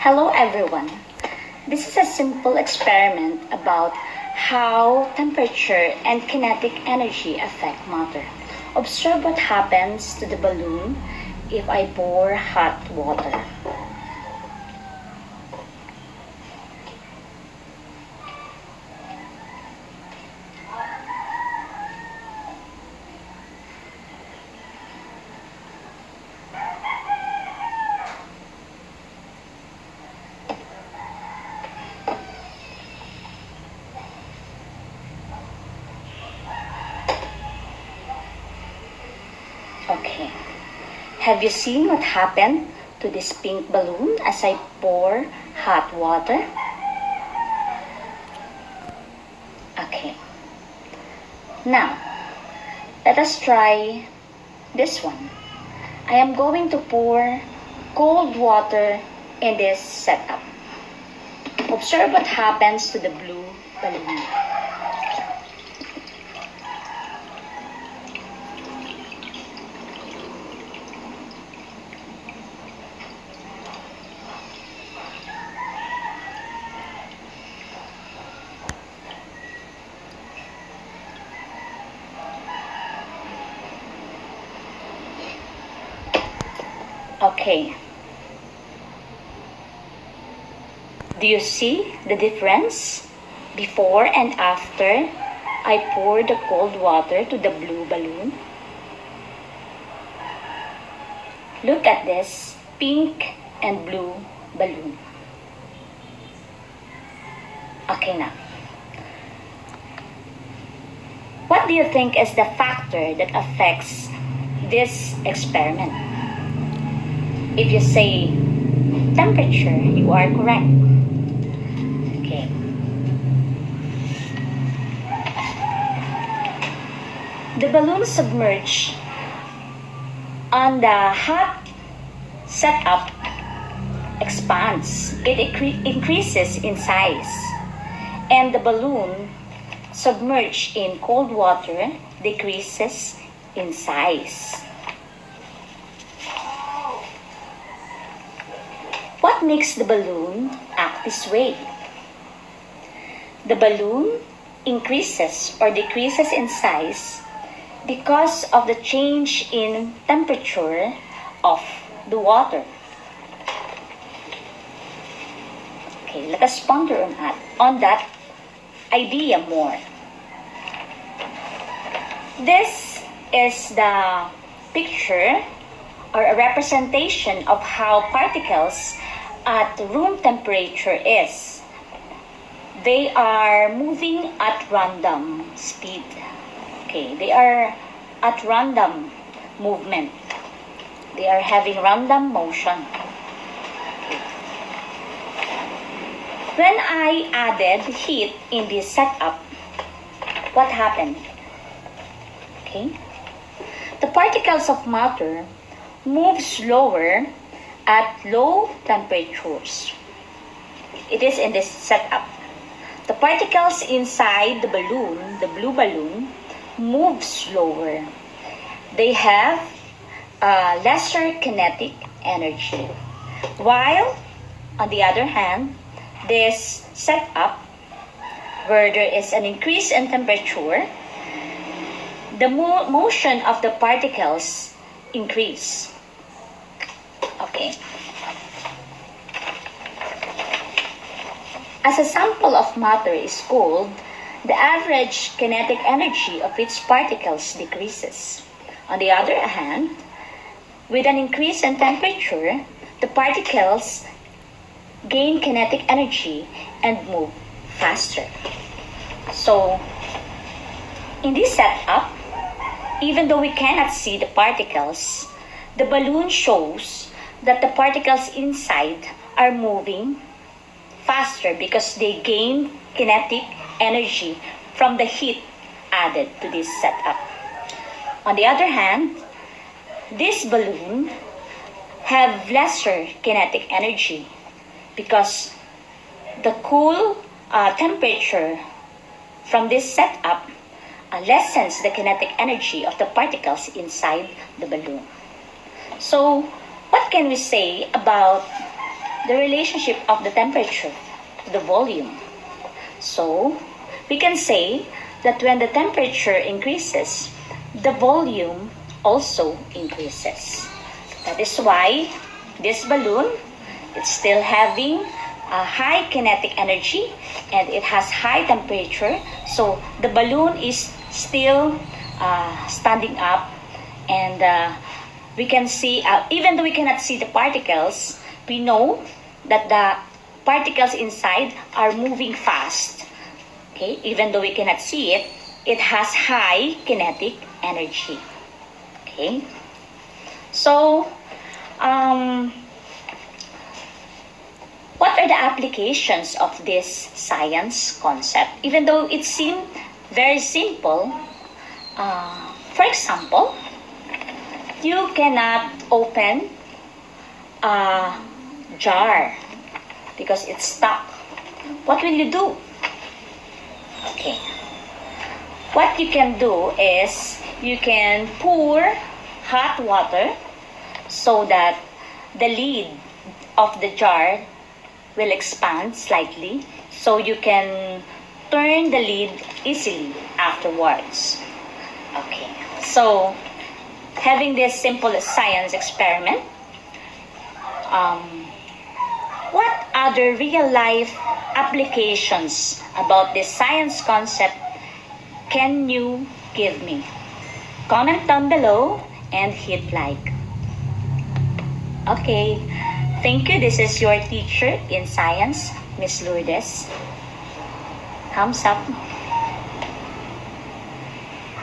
Hello everyone. This is a simple experiment about how temperature and kinetic energy affect matter. Observe what happens to the balloon if I pour hot water. Okay. Have you seen what happened to this pink balloon as I pour hot water? Okay. Now, let us try this one. I am going to pour cold water in this setup. Observe what happens to the blue balloon. Okay. Do you see the difference before and after I pour the cold water to the blue balloon? Look at this pink and blue balloon. Okay now. What do you think is the factor that affects this experiment? If you say temperature, you are correct. Okay. The balloon submerged on the hot setup expands. It increases in size. And the balloon submerged in cold water decreases in size. What makes the balloon act this way? The balloon increases or decreases in size because of the change in temperature of the water. Okay, let us ponder on that idea more. This is the picture or a representation of how particles at room temperature is. They are moving at random speed. Okay, they are at random movement. They are having random motion. Okay. When I added heat in this setup, what happened? Okay. The particles of matter move slower at low temperatures. It is in this setup. The particles inside the balloon, the blue balloon, move slower. They have lesser kinetic energy. While, on the other hand, this setup, where there is an increase in temperature, the motion of the particles increase. Okay. As a sample of matter is cooled, the average kinetic energy of its particles decreases. On the other hand, with an increase in temperature, the particles gain kinetic energy and move faster. So, in this setup, even though we cannot see the particles, the balloon shows that the particles inside are moving faster because they gain kinetic energy from the heat added to this setup. On the other hand, this balloon have lesser kinetic energy because the cool temperature from this setup lessens the kinetic energy of the particles inside the balloon. So, what can we say about the relationship of the temperature to the volume. So, we can say that when the temperature increases, the volume also increases. That is why this balloon, it's still having a high kinetic energy and it has high temperature. So the balloon is still standing up, and we can see, even though we cannot see the particles, we know that the particles inside are moving fast. Okay, even though we cannot see it, it has high kinetic energy. Okay, so what are the applications of this science concept? Even though it seemed very simple, for example, you cannot open a jar because it's stuck. What will you do? Okay. What you can do is you can pour hot water so that the lid of the jar will expand slightly, so you can turn the lid easily afterwards. Okay, so having this simple science experiment, what other real-life applications about this science concept can you give me? Comment down below and hit like. Okay, thank you. This is your teacher in science, Miss Lourdes. Thumbs up.